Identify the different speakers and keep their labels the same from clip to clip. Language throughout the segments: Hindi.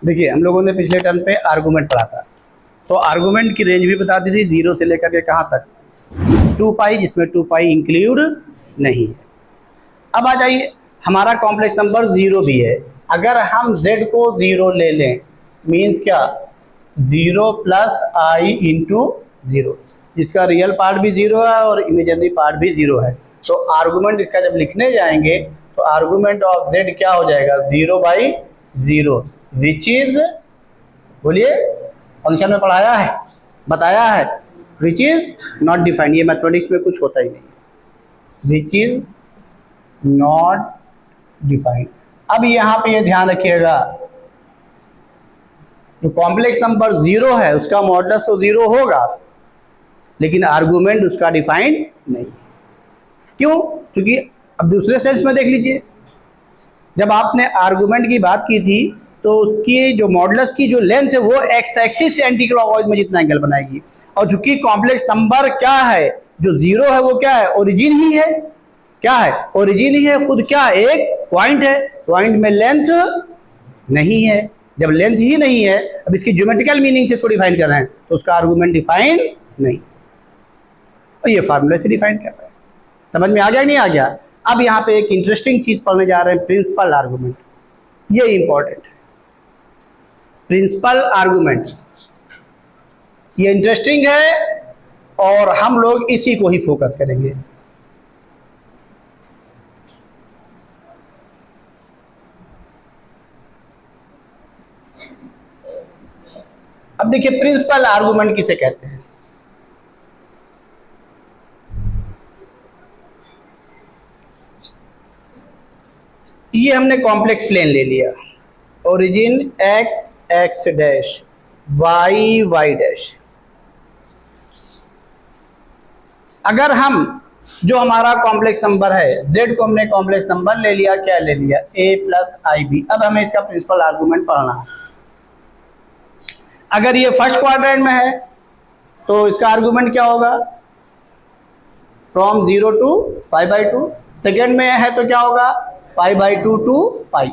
Speaker 1: देखिए हम लोगों ने पिछले टर्म पे आर्गूमेंट पढ़ा था, तो आर्गूमेंट की रेंज भी बता दी थी 0 से लेकर के कहाँ तक 2 पाई, जिसमें 2 पाई इंक्लूड नहीं है। अब आ जाइए, हमारा कॉम्प्लेक्स नंबर 0 भी है। अगर हम z को 0 ले लें मीन्स क्या 0 प्लस आई इंटू 0, जिसका रियल पार्ट भी 0 है और इमेजिनरी पार्ट भी 0 है। तो आर्गूमेंट इसका जब लिखने जाएंगे तो आर्गूमेंट ऑफ z क्या हो जाएगा 0/0, विच इज, बोलिए फंक्शन में पढ़ाया है बताया है, विच इज नॉट डिफाइंड। ये मैथमेटिक्स में कुछ होता ही नहीं, विच इज नॉट डिफाइंड। अब यहाँ पे ये ध्यान रखिएगा, जो कॉम्प्लेक्स नंबर 0 है उसका मॉडुलस तो 0 होगा, लेकिन आर्गूमेंट उसका डिफाइंड नहीं। क्यों? क्योंकि अब दूसरे सेल्स में देख लीजिए, जब आपने आर्गूमेंट की बात की थी तो उसकी जो मॉडुलस की जो लेंथ है वो एक्स एक्सिस से एंटी क्लॉकवाइज में जितना एंगल बनाएगी, और चूंकि कॉम्प्लेक्स नंबर क्या है जो 0 है वो क्या है ओरिजिन ही है। क्या है? ओरिजिन ही है, खुद क्या एक पॉइंट है, पॉइंट में लेंथ नहीं है। जब लेंथ ही नहीं है, अब इसकी ज्योमेट्रिकल मीनिंग से इसको डिफाइन कर रहे हैं तो उसका आर्गूमेंट डिफाइन नहीं, और ये फार्मूले से डिफाइन कर रहे हैं। समझ में आ गया नहीं आ गया? अब यहाँ पे एक इंटरेस्टिंग चीज पढ़ने जा रहे हैं, प्रिंसिपल आर्गूमेंट। ये इंपॉर्टेंट है, प्रिंसिपल आर्गूमेंट ये इंटरेस्टिंग है और हम लोग इसी को ही फोकस करेंगे। अब देखिए प्रिंसिपल आर्गूमेंट किसे कहते हैं। ये हमने कॉम्प्लेक्स प्लेन ले लिया, origin x x dash y y dash. अगर हम जो हमारा कॉम्प्लेक्स नंबर है z को हमने कॉम्प्लेक्स नंबर ले लिया, क्या ले लिया a प्लस आई बी। अब हमें इसका प्रिंसिपल आर्गूमेंट पढ़ना है। अगर ये फर्स्ट क्वाड्रेंट में है तो इसका आर्गूमेंट क्या होगा फ्रॉम 0 टू π/2। सेकेंड में है तो क्या होगा π/2 टू पाई।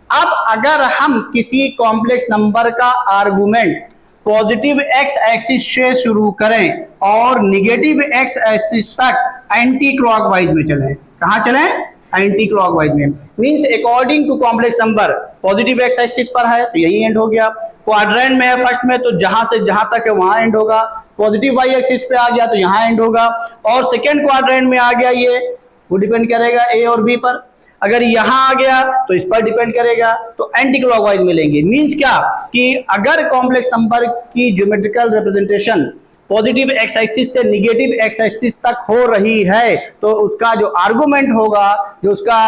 Speaker 1: अब अगर हम किसी कॉम्प्लेक्स नंबर का आर्गूमेंट पॉजिटिव x एक्सिस से शुरू करें और निगेटिव x एक्सिस तक एंटी क्लॉकवाइज में चलें, कहां चलें एंटी क्लॉकवाइज में, means according to complex number positive x axis पर है तो यही एंड हो गया, क्वाड्रेंट में है फर्स्ट में तो जहां से जहां तक है वहां एंड होगा, पॉजिटिव y एक्सिस पे आ गया तो यहां एंड होगा, और सेकेंड क्वाड्रेंट में आ गया ये वो डिपेंड करेगा a और b पर। अगर यहां आ गया तो इस पर डिपेंड करेगा, तो एंटी क्लॉकवाइज मिलेंगे। मींस क्या कि अगर कॉम्प्लेक्स नंबर की geometrical representation positive x axis से निगेटिव x एक्सिस तक हो रही है तो उसका जो आर्गूमेंट होगा, जो उसका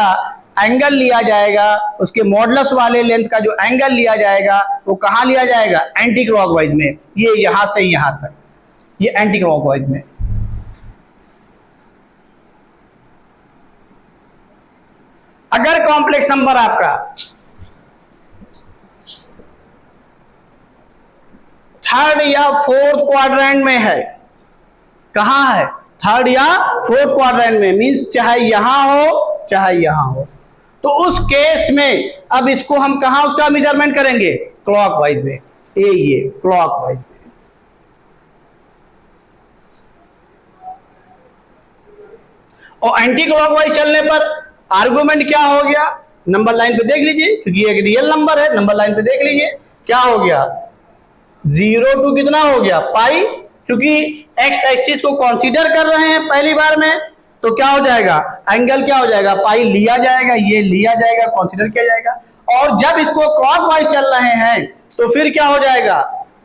Speaker 1: एंगल लिया जाएगा, उसके मॉडुलस वाले लेंथ का जो एंगल लिया जाएगा वो कहां लिया जाएगा एंटी क्लॉकवाइज में। ये यहां से यहां तक ये एंटी क्लॉकवाइज में। अगर कॉम्प्लेक्स नंबर आपका थर्ड या फोर्थ क्वाड्रेंट में है, कहां है थर्ड या फोर्थ क्वाड्रेंट में, मींस चाहे यहां हो चाहे यहां हो, तो उस केस में अब इसको हम कहां उसका मेजरमेंट करेंगे क्लॉकवाइज में। ये क्लॉकवाइज में। और एंटी क्लॉकवाइज चलने पर आर्गूमेंट क्या हो गया, नंबर लाइन पे देख लीजिए, क्योंकि एक रियल नंबर है, नंबर लाइन पे देख लीजिए क्या हो गया 0 टू कितना हो गया पाई। क्योंकि x एक्सिस को कंसीडर कर रहे हैं पहली बार में तो क्या हो जाएगा एंगल क्या हो जाएगा पाई लिया जाएगा, ये लिया जाएगा कंसीडर किया जाएगा। और जब इसको क्लॉकवाइज चल रहे हैं तो फिर क्या हो जाएगा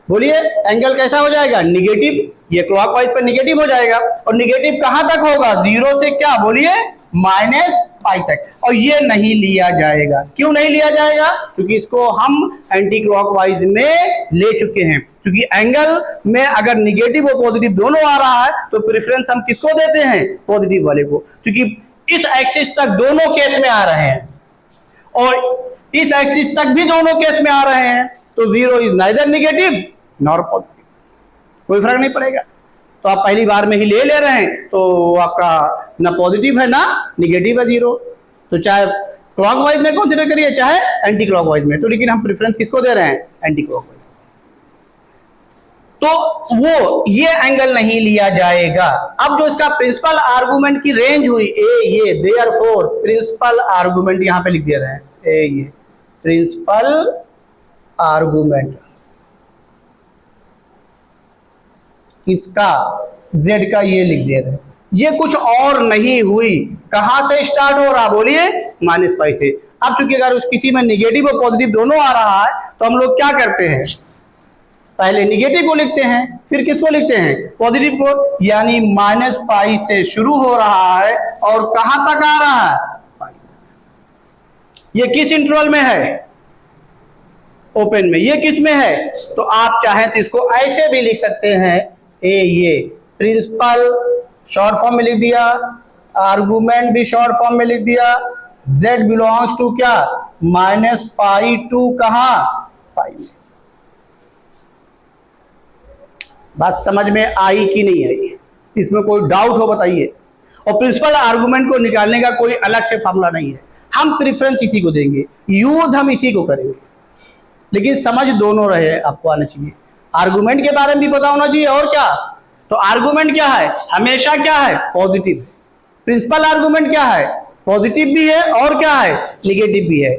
Speaker 1: बोलिए एंगल कैसा हो जाएगा निगेटिव, ये क्लॉकवाइज पर निगेटिव हो जाएगा, और निगेटिव कहां तक होगा 0 से क्या बोलिए -π तक, और ये नहीं लिया जाएगा। क्यों नहीं लिया जाएगा? क्योंकि इसको हम एंटी क्लॉकवाइज में ले चुके हैं। क्योंकि एंगल में अगर निगेटिव और पॉजिटिव दोनों आ रहा है तो प्रेफरेंस हम किसको देते हैं पॉजिटिव वाले को, क्योंकि इस एक्सिस तक दोनों केस में आ रहे हैं और इस एक्सिस तक भी दोनों केस में आ रहे हैं, तो 0 is neither negative nor positive, कोई फर्क नहीं पड़ेगा। तो आप पहली बार में ही ले रहे हैं तो आपका ना पॉजिटिव है ना निगेटिव है 0, तो चाहे क्लॉकवाइज में कंसीडर करिए चाहे एंटी क्लॉकवाइज में, तो लेकिन हम प्रेफरेंस किसको दे रहे हैं, एंटी क्लॉकवाइज। तो वो ये एंगल नहीं लिया जाएगा। अब जो इसका प्रिंसिपल आर्गुमेंट की रेंज हुई ए ये, देयरफॉर प्रिंसिपल आर्गुमेंट यहां पे लिख दे रहे हैं ए ये, प्रिंसिपल आर्गुमेंट किसका, जेड का, ये लिख दे रहे हैं। ये कुछ और नहीं हुई, कहां से स्टार्ट हो रहा बोलिए, -π से। अब चूंकि अगर उस किसी में निगेटिव और पॉजिटिव दोनों आ रहा है तो हम लोग क्या करते हैं, पहले निगेटिव को लिखते हैं, फिर किसको लिखते हैं, पॉजिटिव को। यानी -π से शुरू हो रहा है और कहां तक आ रहा है, π तक। ये किस इंटरवल में है, ओपन में। ये किस में है, तो आप चाहें तो इसको ऐसे भी लिख सकते हैं ए ये, प्रिंसिपल शॉर्ट फॉर्म में लिख दिया, आर्गुमेंट भी शॉर्ट फॉर्म में लिख दिया, z बिलोंग्स टू क्या, -π टू कहां, π में। बात समझ में आई कि नहीं आई, इसमें कोई डाउट हो बताइए। और प्रिंसिपल आर्गुमेंट को निकालने का कोई अलग से फॉर्मूला नहीं है, हम प्रेफरेंस इसी को देंगे, यूज हम इसी को करेंगे, लेकिन समझ दोनों रहे आपको आना चाहिए। आर्गुमेंट के बारे में भी पता होना चाहिए, और क्या, तो आर्गुमेंट क्या है, हमेशा क्या है, पॉजिटिव। प्रिंसिपल आर्गुमेंट क्या है, पॉजिटिव भी है और क्या है, निगेटिव भी है।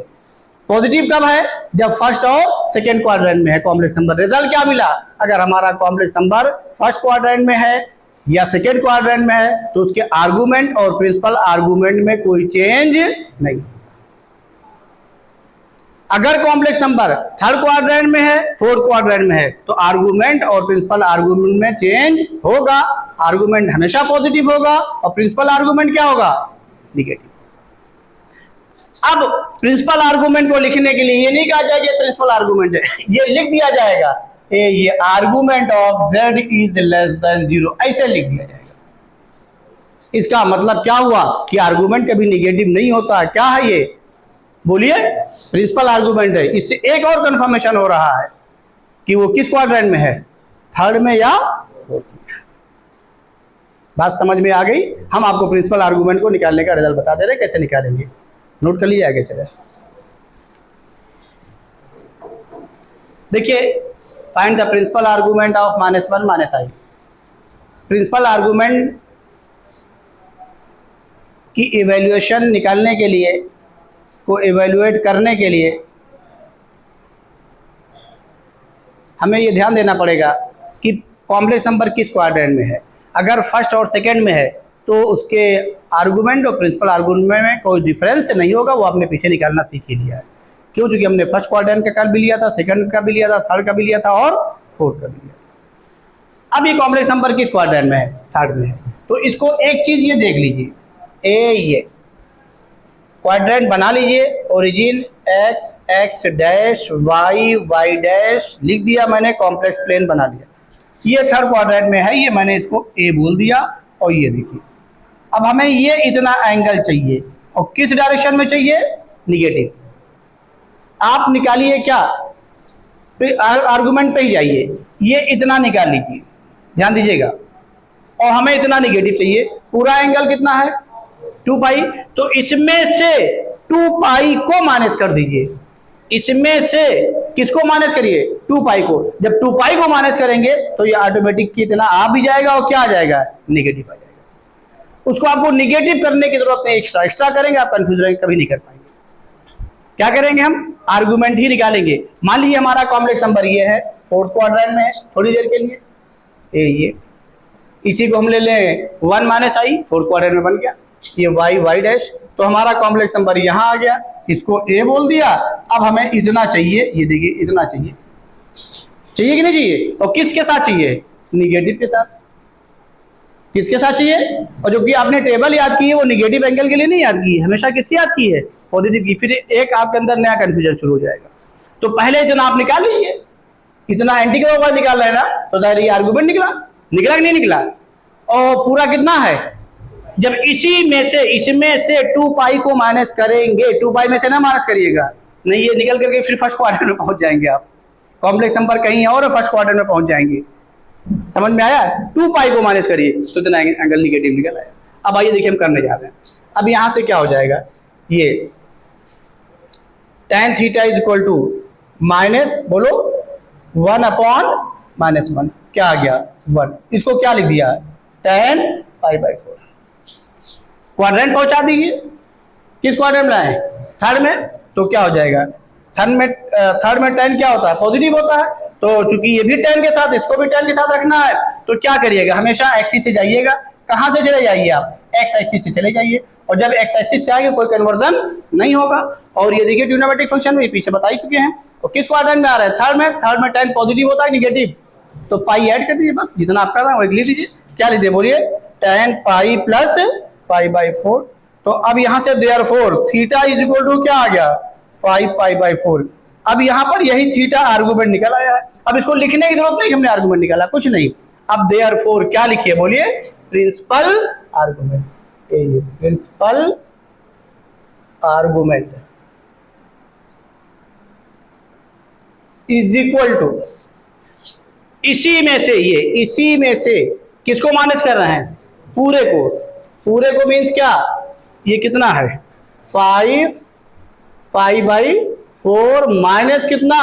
Speaker 1: पॉजिटिव कब है, जब फर्स्ट और सेकेंड क्वाड्रेंट में है कॉम्प्लेक्स नंबर। रिजल्ट क्या मिला, अगर हमारा कॉम्प्लेक्स नंबर फर्स्ट क्वाड्रेंट में है या सेकेंड क्वाड्रेंट में है तो उसके आर्गुमेंट और प्रिंसिपल आर्गुमेंट में कोई चेंज नहीं। अगर कॉम्प्लेक्स नंबर थर्ड क्वाड्रेंट में है, फोर्थ क्वाड्रेंट में है, तो आर्गुमेंट और प्रिंसिपल आर्गुमेंट में चेंज होगा। आर्गुमेंट हमेशा पॉजिटिव होगा और प्रिंसिपल आर्गुमेंट क्या होगा, निगेटिव। अब प्रिंसिपल आर्गुमेंट को लिखने के लिए ये नहीं कहा जाएगा प्रिंसिपल आर्गुमेंट है, ये लिख दिया जाएगा ये argument of z is less than 0, ऐसे लिख दिया जाएगा। इसका मतलब क्या हुआ कि आर्गुमेंट कभी निगेटिव नहीं होता। क्या है ये, बोलिए, प्रिंसिपल आर्गुमेंट है। इससे एक और कंफर्मेशन हो रहा है कि वो किस क्वाड्रेंट में है, थर्ड में या फोर्थ में। बात समझ में आ गई। हम आपको प्रिंसिपल आर्गुमेंट को निकालने का रिजल्ट बता दे रहे, कैसे निकालेंगे, नोट कर लीजिए, आगे चले। देखिए, find the principal argument of -1 - i। Principal argument की इवैल्यूएशन निकालने के लिए, को इवैल्यूएट करने के लिए हमें ये ध्यान देना पड़ेगा कि कॉम्प्लेक्स नंबर किस क्वाड्रेंट में है। अगर फर्स्ट और सेकंड में है तो उसके आर्गुमेंट और प्रिंसिपल आर्गुमेंट में कोई डिफरेंस नहीं होगा, वो आपने पीछे निकालना सीख ही लिया है। क्यों, चूंकि हमने फर्स्ट क्वाड्रेंट का भी लिया था, सेकंड का भी लिया था, थर्ड का भी लिया था और फोर्थ का भी लिया था। अब ये कॉम्प्लेक्स नंबर किस क्वाड्रेंट में है, थर्ड में है। तो इसको एक चीज ये देख लीजिए, ए ये क्वाड्रेंट बना लीजिए, origin x x dash y y dash लिख दिया मैंने, कॉम्प्लेक्स प्लेन बना लिया। ये थर्ड क्वाड्रेंट में है, ये मैंने इसको a बोल दिया। और ये देखिए, अब हमें ये इतना एंगल चाहिए और किस डायरेक्शन में चाहिए, निगेटिव। आप निकालिए क्या, आर्गुमेंट पे ही जाइए, ये इतना निकाल लीजिए, ध्यान दीजिएगा। और हमें इतना निगेटिव चाहिए, पूरा एंगल कितना है, 2π। तो इसमें से 2π को माइनस कर दीजिए, इसमें से किसको माइनस करिए, 2π को। जब 2π को माइनस करेंगे तो ये ऑटोमेटिक कितना आ भी जाएगा और क्या आ जाएगा, निगेटिव आ जाएगा। उसको आपको निगेटिव करने की जरूरत नहीं, एक्स्ट्रा करेंगे आप कंफ्यूज रहेंगे, कभी नहीं कर पाएंगे। क्या करेंगे, हम आर्गुमेंट ही निकालेंगे। मान लीजिए हमारा कॉम्प्लेक्स नंबर ये है, फोर्थ क्वाड्रेंट में है, थोड़ी देर के लिए ये इसी को हम ले लें 1 - i, फोर्थ क्वाड्रेंट में बन गया। ये y y डैश, तो हमारा कॉम्प्लेक्स नंबर यहाँ आ गया, इसको a बोल दिया। अब हमें इतना चाहिए, ये देखिए इतना चाहिए, चाहिए कि नहीं चाहिए, और किसके साथ चाहिए, निगेटिव के साथ। किसके साथ चाहिए, और जो कि आपने टेबल याद की है वो निगेटिव एंगल के लिए नहीं याद की है, हमेशा किसकी याद की है, पॉजिटिव की। फिर एक आपके अंदर नया कंफ्यूजन शुरू हो जाएगा। तो पहले इतना आप निकाल लीजिए, इतना एंटी क्लॉकवाइज निकाल रहे हैं ना, तो दायरे ये आर्गुमेंट निकला, निकला कि नहीं निकला। और पूरा कितना है, जब इसी में से, इसमें से 2π को माइनस करेंगे, 2π में से ना माइनस करिएगा, नहीं ये निकल करके फिर फर्स्ट क्वाड्रेंट में पहुंच जाएंगे आप। कॉम्प्लेक्स नंबर कहीं और फर्स्ट क्वाड्रेंट में पहुंच जाएंगे। समझ में आया, 2π को माइनस करिए तो इतना एंगल निगेटिव निकल आया। अब आइए देखिए हम करने जा रहे हैं। अब यहाँ से क्या हो जाएगा, ये tan theta is equal to minus, बोलो 1/-1, क्या आ गया 1। इसको क्या लिख दिया tan π/4। क्वाड्रेंट पहुंचा दीजिए, किस क्वाड्रेंट में लाए, थर्ड में, तो क्या हो जाएगा थर्ड में tan क्या होता है, पॉजिटिव होता है, तो चूंकि ये भी tan के साथ, इसको भी tan के साथ रखना है, तो क्या करिएगा, हमेशा एक्सिस से जाइएगा। कहां से चले जाइए आप, एक्स एक्सिस से चले जाइए, और जब एक्स एक्सिस से आएंगे कोई कन्वर्जन नहीं होगा। और ये देखिए ट्रिग्नोमेट्रिक फंक्शन में पीछे बता ही चुके हैं। तो किस क्वाड्रेंट में आ रहा है, थर्ड में tan पॉजिटिव होता है निगेटिव, तो पाई ऐड कर दीजिए, बस जितना आप कर रहे हैं वही लिख दीजिए। क्या लिख दिए बोलिए, tan पाई प्लस π/4। तो अब यहां से therefore theta is equal to क्या आ गया 5π/4। अब यहां पर यही थीटा आर्गुमेंट निकल आया है। अब इसको लिखने की जरूरत नहीं, हमने आर्गुमेंट निकाला, कुछ नहीं। अब देयरफॉर क्या लिखिए बोलिए, principal argument, principal argument is equal to, इसी में से किसको माइनस कर रहे हैं, पूरे को मीन्स क्या, ये कितना है 5π/4 माइनस कितना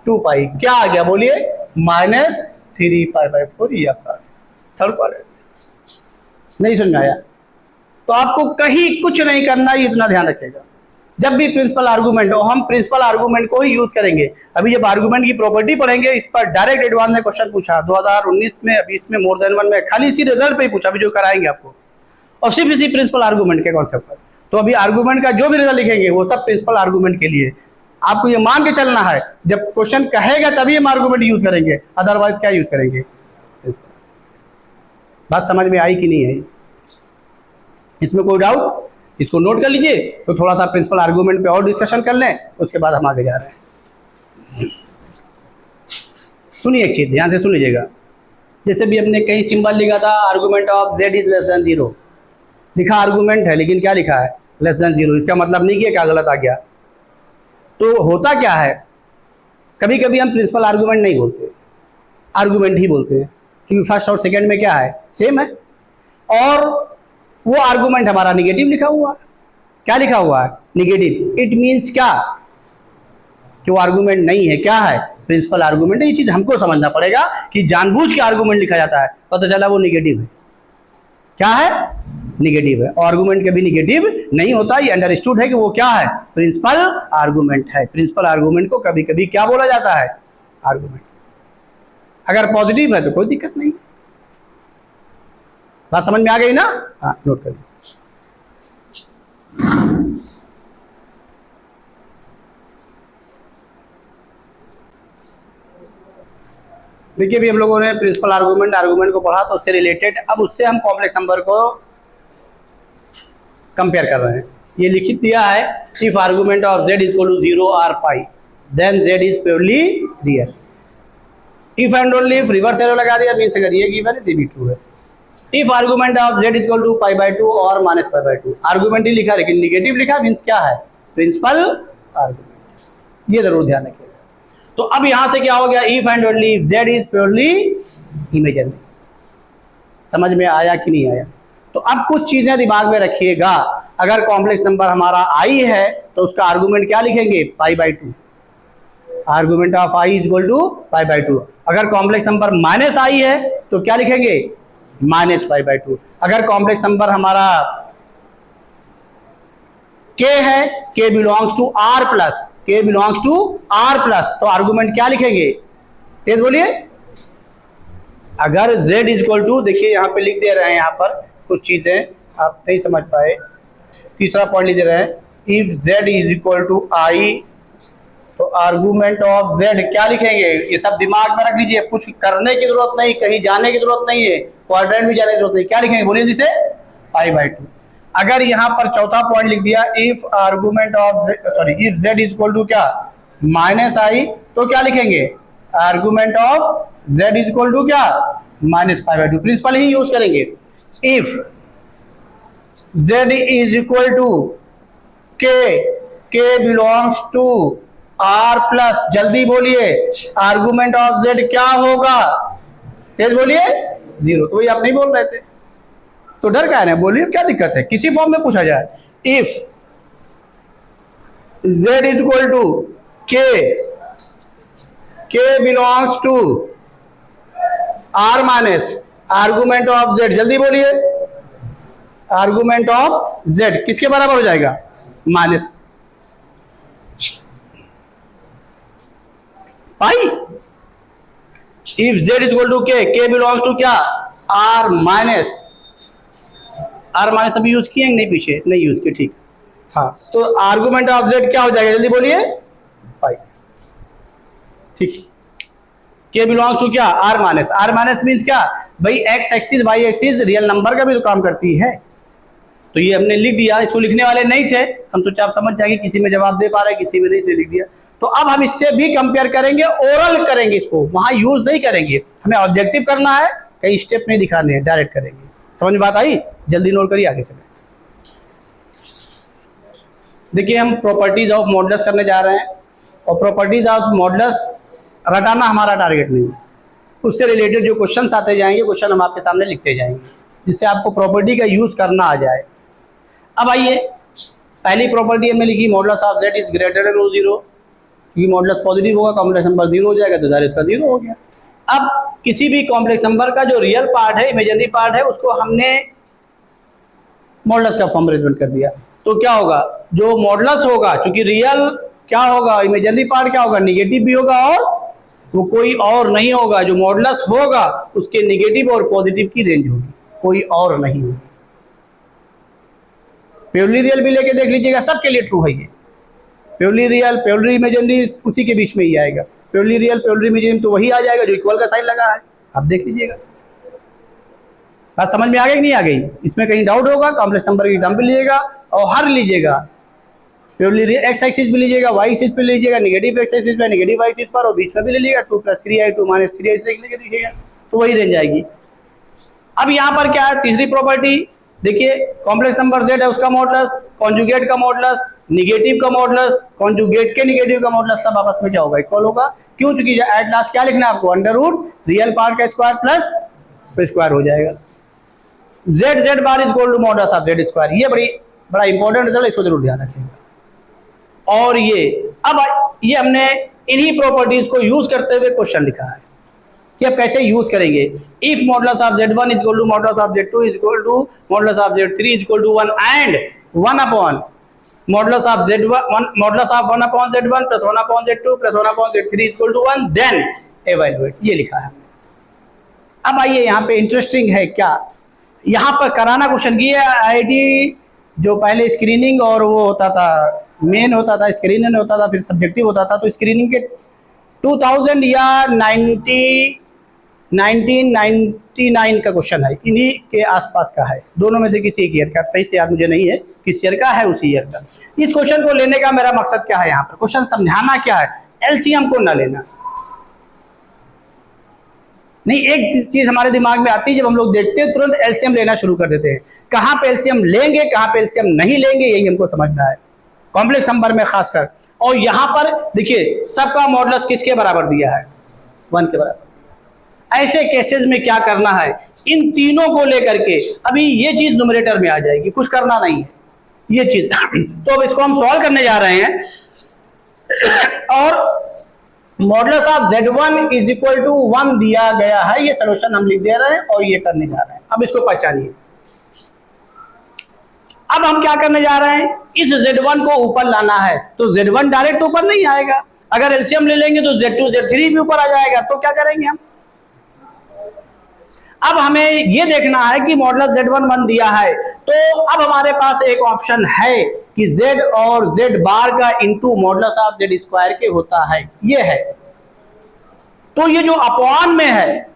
Speaker 1: 2π, क्या आ गया बोलिए -3π/4। ये आपका थर्ड क्वाड्रेंट। नहीं समझ आया तो आपको कहीं कुछ नहीं करना, ये इतना ध्यान रखिएगा। जब भी प्रिंसिपल आर्गुमेंट हो, हम प्रिंसिपल आर्गुमेंट को ही यूज करेंगे। अभी जब आर्गुमेंट की प्रॉपर्टी पढ़ेंगे, इस पर डायरेक्ट एडवांस में क्वेश्चन पूछा 2019 में, 20 में, मोर देन 1 में, खाली इसी रिजल्ट पे ही पूछा, अभी जो कराएंगे आपको, और सिर्फ इसी प्रिंसिपल आर्गुमेंट के कॉन्सेप्ट पर। तो अभी आर्गुमेंट का जो भी रिजल्ट लिखेंगे वो सब प्रिंसिपल आर्गुमेंट के लिए। आपको ये मान के चलना है, जब क्वेश्चन कहेगा तभी हम आर्गुमेंट यूज करेंगे, अदरवाइज क्या यूज करेंगे। बात समझ में आई कि नहीं है, इसमें कोई डाउट, इसको नोट कर लीजिए। तो थोड़ा सा प्रिंसिपल आर्गुमेंट पे और डिस्कशन कर लें, उसके बाद हम आगे जा रहे हैं। सुनिए एक चीज ध्यान से सुन लीजिएगा। जैसे भी हमने कहीं सिंबल लिखा था, argument of z is less than 0, लिखा आर्गुमेंट है लेकिन क्या लिखा है लेस देन 0। इसका मतलब नहीं कि क्या गलत आ गया। तो होता क्या है, कभी कभी हम प्रिंसिपल आर्गुमेंट नहीं बोलते, आर्गुमेंट ही बोलते हैं, क्योंकि फर्स्ट और सेकंड में क्या है सेम है, और वो आर्गुमेंट हमारा निगेटिव लिखा हुआ है। क्या लिखा हुआ है निगेटिव। इट मीन्स क्या कि वो आर्गुमेंट नहीं है, क्या है प्रिंसिपल आर्गुमेंट है। ये चीज हमको समझना पड़ेगा कि जानबूझ के आर्गुमेंट लिखा जाता है, पता चला वो निगेटिव है। क्या है निगेटिव है, और आर्गुमेंट कभी निगेटिव नहीं होता। ये अंडरस्टूड है कि वो क्या है प्रिंसिपल आर्गुमेंट है। प्रिंसिपल आर्गुमेंट को कभी कभी क्या बोला जाता है आर्गुमेंट। अगर पॉजिटिव है तो कोई दिक्कत नहीं। बात समझ में आ गई ना, हाँ नोट कर। देखिए अभी हम लोगों ने प्रिंसिपल आर्गुमेंट को पढ़ा, तो उससे रिलेटेड अब उससे हम कॉम्प्लेक्स नंबर को कंपेयर कर रहे हैं। ये लिखित दिया है, if argument of z is equal to 0 और pi then z is purely real. If and only if reverse arrow लगा दिया, मींस अगर ये गिवन है तो भी ट्रू है। If argument of z is equal to π/2 और -π/2, आर्गुमेंट ही लिखा लेकिन निगेटिव लिखा, मींस क्या है प्रिंसिपल आर्गुमेंट। ये जरूर ध्यान रखिएगा। तो अब यहां से क्या हो गया, if and only if z is purely imaginary. समझ में आया कि नहीं आया। तो अब कुछ चीजें दिमाग में रखिएगा। अगर कॉम्प्लेक्स नंबर हमारा i है तो उसका आर्गुमेंट क्या लिखेंगे π/2, argument of i is equal to π/2। अगर कॉम्प्लेक्स नंबर -i है तो क्या लिखेंगे -π/2। अगर कॉम्प्लेक्स नंबर हमारा k है, k belongs to r plus, तो आर्गुमेंट क्या लिखेंगे, तेज बोलिए। अगर z इज इक्वल टू, देखिए यहाँ पे लिख दे रहे हैं, यहाँ पर कुछ चीजें आप नहीं समझ पाए। तीसरा पॉइंट लिख दे रहे हैं, if z is equal to i, तो आर्गुमेंट ऑफ z क्या लिखेंगे। ये सब दिमाग में रख लीजिए, कुछ करने की जरूरत नहीं, कहीं जाने की जरूरत नहीं है, क्वाड्रेंट भी जाने की जरूरत नहीं। क्या लिखेंगे बोलिए जिसे π/2। अगर यहाँ पर चौथा पॉइंट लिख दिया, if argument of if z is equal to क्या -i, तो क्या लिखेंगे argument of z is equal to क्या -π/2। प्रिंसिपल ही यूज करेंगे। If z is equal to k belongs to r plus, जल्दी बोलिए आर्गुमेंट ऑफ z क्या होगा, तेज बोलिए 0। तो वही आप नहीं बोल रहे थे, तो डर क्या है ना, बोलिए क्या दिक्कत है, किसी फॉर्म में पूछा जाए। If z is equal to k, k belongs to r minus argument of z, जल्दी बोलिए, आर्गुमेंट ऑफ z किसके बराबर हो जाएगा, minus pi. If z is equal to k belongs to क्या, r माइनस, r माइनस अभी यूज किए नहीं, पीछे नहीं यूज किए, ठीक। हाँ, तो आर्गुमेंट ऑफ z क्या हो जाएगा, जल्दी बोलिए, पाई, ठीक। k बिलोंग्स टू क्या, r minus, r minus means क्या भाई, x axis y axis real number का भी तो काम करती है, तो ये हमने लिख दिया। इसको लिखने वाले नहीं थे, हम सोचा आप समझ जाएंगे, किसी में जवाब दे पा रहे, किसी में नहीं, तो लिख दिया। तो अब हम इससे भी कंपेयर करेंगे, ओरल करेंगे, इसको वहां यूज नहीं करेंगे, हमें ऑब्जेक्टिव करना है, कई स्टेप नहीं दिखाने हैं, डायरेक्ट करेंगे। समझ में बात आई, जल्दी नोट करिए, आगे चले। देखिए हम प्रॉपर्टीज ऑफ मॉडुलस करने जा रहे हैं, और प्रॉपर्टीज ऑफ मॉडुलस रटाना हमारा टारगेट नहीं है, उससे रिलेटेड जो क्वेश्चंस आते जाएंगे, क्वेश्चन हम आपके सामने लिखते जाएंगे, जिससे आपको प्रॉपर्टी का यूज करना आ जाए। अब आइए, पहली प्रॉपर्टी हमने लिखी, modulus of z is greater than 0, क्योंकि मॉडुलस पॉजिटिव होगा, कॉम्प्लेक्स नंबर 0 हो जाएगा, तो इसका 0 हो गया। अब किसी भी कॉम्प्लेक्स नंबर का जो रियल पार्ट है, इमेजिनरी पार्ट है, उसको हमने मॉडुलस का फॉर्म रिप्रेजेंट कर दिया, तो क्या होगा, जो मॉडुलस होगा, क्योंकि रियल क्या होगा, इमेजिनरी पार्ट क्या होगा, निगेटिव भी होगा, और वो कोई और नहीं होगा, जो मॉडुलस होगा उसके निगेटिव और पॉजिटिव की रेंज होगी, कोई और नहीं होगी। प्योरली रियल भी लेके देख लीजिएगा, सबके लिए ट्रू है ये, प्योरली रियल प्योरली इमेजिनरी उसी के बीच में ही आएगा, प्योरली रियल प्योरली इमेजिनरी तो वही आ जाएगा जो इक्वल का साइन लगा है, आप देख लीजिएगा। बात समझ में आ गई कि नहीं आ गई, इसमें कहीं डाउट होगा, कॉम्प्लेक्स नंबर का एग्जाम्पल लीजिएगा और हर लीजिएगा, प्योरली एक्स एक्सिस भी लीजिएगा, वाई एक्सिस पे लीजिएगा, नेगेटिव एक्स एक्सिस पे, नेगेटिव वाई एक्सिस पर, और बीच में भी ले लीजिएगा 2 + 3i 2 - 3i लिख लेके देखिएगा, तो वही रेंज आएगी। अब यहाँ पर क्या है, तीसरी प्रॉपर्टी देखिए, कॉम्प्लेक्स नंबर z है, उसका मॉडुलस, कॉन्जुगेट का मॉडुलस, निगेटिव का मॉडुलस, कॉन्जुगेट के निगेटिव का मॉडुलस, सब आपस में क्या होगा, इक्वल होगा। क्यों, चूंकि एट लास्ट क्या लिखना है आपको, अंडर रूट रियल पार्ट का स्क्वायर प्लस स्क्वायर हो जाएगा। z bar is equal to modulus of z square, ये बड़ा इंपॉर्टेंट रिजल्ट, इसको जरूर ध्यान रखिएगा। और ये अब ये हमने इन्हीं प्रॉपर्टीज को यूज करते हुए क्वेश्चन लिखा है कि अब कैसे यूज करेंगे। If modulus of z1 is equal to modulus of z2 is equal to modulus of z3 is equal to 1 and 1 upon modulus of z1 modulus of 1 upon z1 plus 1 upon z2 plus 1 upon z3 is equal to 1, then evaluate, ये लिखा है। अब आइए यहाँ पे इंटरेस्टिंग है क्या, यहाँ पर कराना क्वेश्चन की है आईआईटी, जो पहले स्क्रीनिंग और वो होता था, मेन होता था, स्क्रीनिंग होता था, फिर सब्जेक्टिव होता था, तो स्क्रीनिंग के 2000 या 1999 का क्वेश्चन है, इन्हीं के आसपास का है, दोनों में से किसी एक ईयर का, सही से याद मुझे नहीं है किस ईयर का है, उसी ईयर का। इस क्वेश्चन को लेने का मेरा मकसद क्या है, यहाँ पर क्वेश्चन समझाना क्या है, एलसीएम को ना लेना। नहीं, एक चीज हमारे दिमाग में आती है, जब हम लोग देखते हैं तुरंत एलसीएम लेना शुरू कर देते हैं, कहाँ पे एलसीएम लेंगे, कहाँ पे एलसीएम नहीं लेंगे, यही हमको समझना है, कॉम्प्लेक्स नंबर में खासकर। और यहाँ पर देखिए सबका मॉडुलस किसके बराबर दिया है, 1 के बराबर। ऐसे केसेस में क्या करना है, इन तीनों को लेकर के, अभी ये चीज न्यूमरेटर में आ जाएगी, कुछ करना नहीं है ये चीज। तो अब इसको हम सॉल्व करने जा रहे हैं, और modulus of z1 is equal to 1 दिया गया है, ये सॉल्यूशन हम लिख दे रहे हैं और ये करने जा रहे हैं। अब इसको पहचानिए, अब हम क्या करने जा रहे हैं, इस z1 को ऊपर लाना है, तो z1 डायरेक्ट ऊपर नहीं आएगा, अगर एलसीएम ले लेंगे तो z2 z3 भी ऊपर आ जाएगा, तो क्या करेंगे हम, अब हमें ये देखना है कि मॉडुलस z1 1 दिया है, तो अब हमारे पास एक ऑप्शन है कि z और z बार का into modulus of z square के होता है, ये है। तो ये जो अपॉन में है,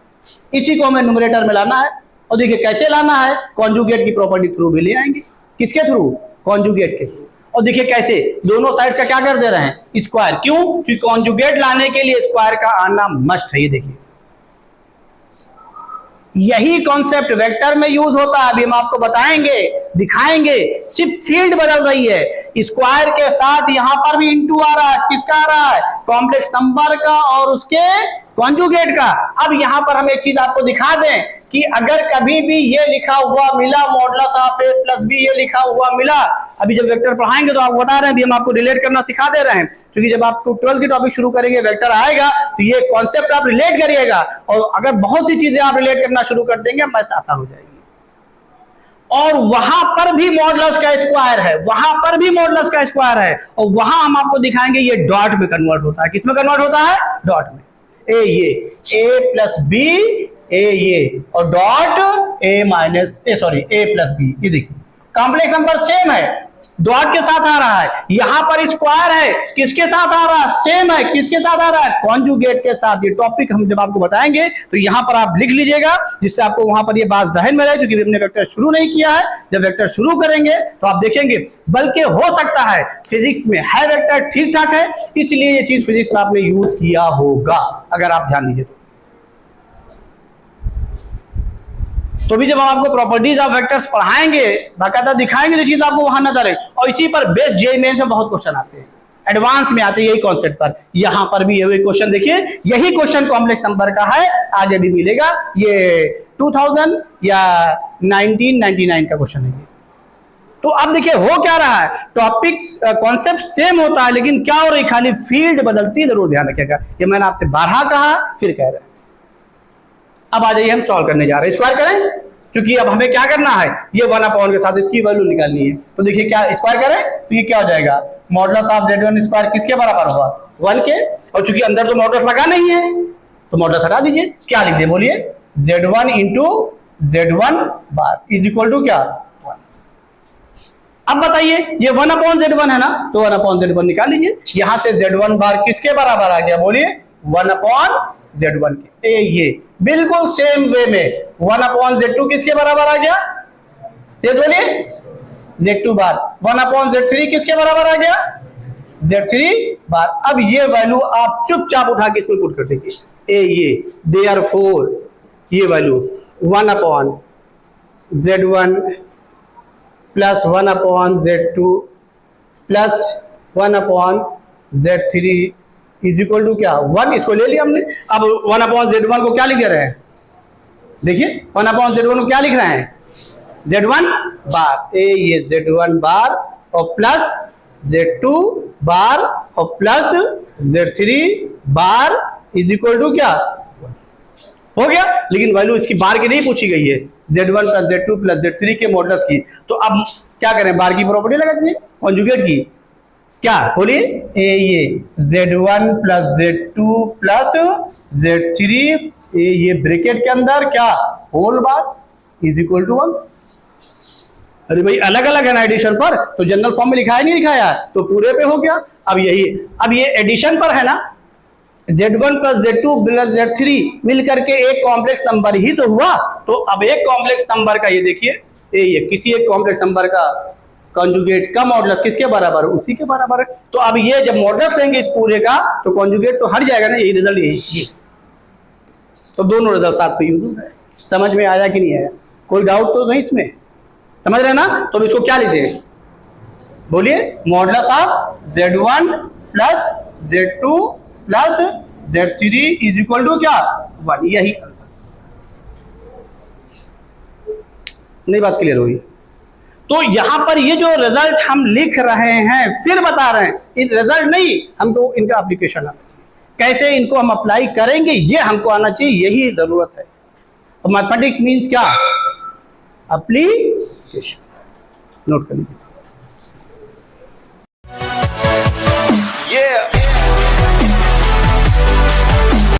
Speaker 1: इसी को हमें न्यूमरेटर में लाना है, और देखिए कैसे लाना है, कॉन्जुगेट की प्रॉपर्टी थ्रू भी ले आएंगे, किसके थ्रू, कॉन्जुगेट के थ्रू। और देखिए कैसे दोनों साइड्स का क्या कर दे रहे हैं, स्क्वायर, क्यों, क्योंकि कॉन्जुगेट लाने के लिए स्क्वायर का आना मस्ट है। ये देखिए यही कॉन्सेप्ट वेक्टर में यूज होता है, अभी हम आपको बताएंगे। दिखाएंगे, सिर्फ फील्ड बदल रही है। स्क्वायर के साथ यहां पर भी इंटू आ रहा है, किसका आ रहा है? कॉम्प्लेक्स नंबर का और उसके कॉन्जुगेट का। अब यहां पर हम एक चीज आपको दिखा दें कि अगर कभी भी ये लिखा हुआ मिला modulus of a plus b, ये लिखा हुआ मिला, अभी जब वेक्टर पढ़ाएंगे तो आपको बता रहे हैं, अभी हम आपको रिलेट करना सिखा दे रहे हैं, क्योंकि जब आप 12th की टॉपिक शुरू करेंगे वेक्टर आएगा तो ये कॉन्सेप्ट आप रिलेट करिएगा, और अगर बहुत सी चीजें आप रिलेट करना शुरू कर देंगे बस आसान हो जाएगी। और वहां पर भी मॉडुलस का स्क्वायर है, वहां पर भी मॉडुलस का स्क्वायर है, और वहां हम आपको दिखाएंगे ये डॉट में कन्वर्ट होता है। किसमें कन्वर्ट होता है? डॉट में। ये a प्लस बी, ये और डॉट a प्लस बी। ये देखिए कॉम्प्लेक्स नंबर सेम है, डॉट के साथ आ रहा है, यहां पर स्क्वायर है, किसके साथ आ रहा है? सेम है, किसके साथ आ रहा है? कॉन्जुगेट के साथ। ये टॉपिक हम जब आपको बताएंगे तो यहां पर आप लिख लीजिएगा, जिससे आपको वहां पर ये बात जहन में रहे, क्योंकि हमने वेक्टर शुरू नहीं किया है। जब वेक्टर शुरू करेंगे तो आप देखेंगे, बल्कि हो सकता है फिजिक्स में है वेक्टर ठीक ठाक है, इसलिए ये चीज फिजिक्स में आपने यूज किया होगा, अगर आप ध्यान दीजिए तो भी जब हम आपको प्रॉपर्टीज ऑफ वेक्टर्स पढ़ाएंगे, बाकायदा दिखाएंगे, तो चीज आपको वहां नजर है। और इसी पर बेस्ड जेईई मेंस में बहुत क्वेश्चन आते हैं, एडवांस में आते हैं यही कॉन्सेप्ट पर। यहां पर भी यही क्वेश्चन देखिए, यही क्वेश्चन कॉम्प्लेक्स नंबर का है, आगे भी मिलेगा। ये 2000 या 1999 का क्वेश्चन है। तो अब देखिए हो क्या रहा है, टॉपिक्स कॉन्सेप्ट सेम होता है, लेकिन क्या हो रही, खाली फील्ड बदलती है। जरूर ध्यान रखिएगा, ये मैंने आपसे 12 कहा, फिर कह रहे हैं। अब आ जाइए हम सॉल्व करने जा रहे हैं। स्क्वायर करें, क्योंकि अब हमें क्या करना है, ये 1/, के साथ इसकी वैल्यू निकालनी है। तो देखिए क्या स्क्वायर करें तो ये क्या हो जाएगा, मॉडुलस ऑफ z1 स्क्वायर किसके बराबर होगा? 1 के। और चूंकि अंदर तो मॉडुलस लगा नहीं है तो मॉडुलस हटा दीजिए। क्या लिख दे बोलिए? z1 into z1 bar is equal to क्या? 1। अब बताइए ये 1/z1 है ना, तो 1/z1 निकाल लीजिए। यहां से z1 बार किसके बराबर आ गया? बोलिए 1/z1 के। ये बिल्कुल सेम वे में 1/z2 किसके बराबर आ गया? तेज बोलिए, z2 बार। 1/z3 किसके बराबर आ गया? z3 बार। अब ये वैल्यू आप चुपचाप उठा के इसमें पुट कर देंगे। ये देयरफॉर ये value 1/z1 plus 1/z2 plus 1/z3 is equal to क्या? 1। इसको ले लिया हमने। अब 1/z1 को क्या लिख रहे हैं? देखिए 1/z1 को क्या लिख रहे हैं? z1 बार। ये z1 बार और प्लस z2 बार और plus z3 bar is equal to क्या? हो गया। लेकिन वैल्यू इसकी बार की नहीं पूछी गई है, z1 plus z2 plus z3 के मॉडुलस की। तो अब क्या करें, बार की प्रॉपर्टी लगा दीजिए कॉन्जुगेट की। क्या बोलिए? ये z1 plus z2 plus z3, ये ब्रैकेट के अंदर क्या? Whole bar is equal to 1। अरे भाई अलग अलग है ना एडिशन पर, तो जनरल फॉर्म में लिखा है नहीं लिखाया, तो पूरे पे हो गया। अब यही, अब ये एडिशन पर है ना, z1 plus z2 plus z3 मिल करके एक कॉम्प्लेक्स नंबर ही तो हुआ। तो अब एक कॉम्प्लेक्स नंबर का ये देखिए, ये किसी एक कॉम्प्लेक्स नंबर का कॉन्जुगेट का मॉडुलस किसके बराबर है? उसी के बराबर है। तो अब ये जब मॉडुलस लेंगे इस पूरे का तो कॉन्जुगेट तो हट जाएगा ना, यही रिजल्ट यही। तो दोनों रिजल्ट साथ पे यूज हो रहे हैं। समझ में आया कि नहीं आया? कोई डाउट तो नहीं इसमें? समझ रहे ना? तो इसको क्या लिखते हैं? बोलिए modulus of z1 plus z2 plus z3 is equal to क्या? 1। यही आंसर। नई बात क्लियर हुई? तो यहां पर ये जो रिजल्ट हम लिख रहे हैं, फिर बता रहे हैं, इन रिजल्ट नहीं, हमको इनका एप्लीकेशन आना चाहिए। कैसे इनको हम अप्लाई करेंगे ये हमको आना चाहिए, यही जरूरत है। तो मैथमेटिक्स मींस क्या? एप्लीकेशन। नोट कर लीजिए।